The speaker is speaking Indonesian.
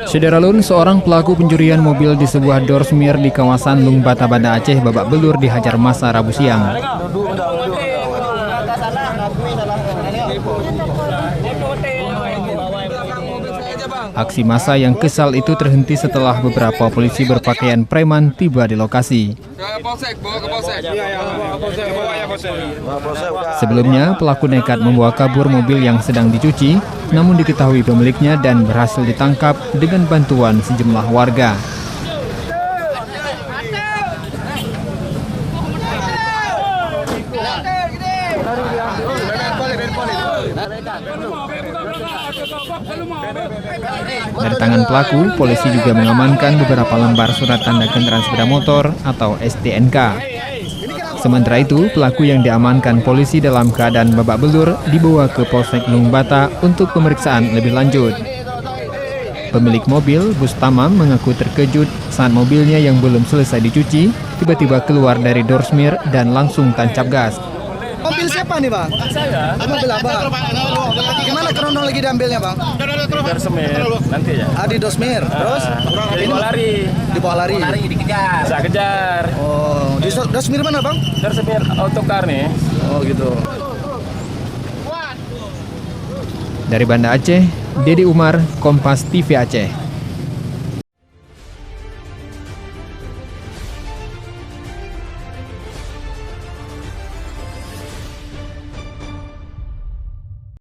Sederalun, seorang pelaku pencurian mobil di sebuah dorsmir di kawasan Lung Bata, Banda Aceh babak belur dihajar massa Rabu siang. Aksi massa yang kesal itu terhenti setelah beberapa polisi berpakaian preman tiba di lokasi. Sebelumnya, pelaku nekat membawa kabur mobil yang sedang dicuci, namun diketahui pemiliknya dan berhasil ditangkap dengan bantuan sejumlah warga. Dari tangan pelaku, polisi juga mengamankan beberapa lembar surat tanda kendaraan sepeda motor atau STNK. Sementara itu, pelaku yang diamankan polisi dalam keadaan babak belur dibawa ke Polsek Lung Bata untuk pemeriksaan lebih lanjut. Pemilik mobil, Bus Tamam, mengaku terkejut saat mobilnya yang belum selesai dicuci tiba-tiba keluar dari dorsmir dan langsung tancap gas. Mobil siapa nih, Bang? Saya. Mobil apa? Gimana kronologi diambilnya, Bang? Di dorsmir nanti ya. Di dorsmir. Terus? Dibawa lari. Dibawa lari. Dikejar. Saya kejar. Oh, di dorsmir mana, Bang? Dorsmir autocar nih. Oh, gitu. Dari Banda Aceh, Dedi Umar, Kompas TV Aceh.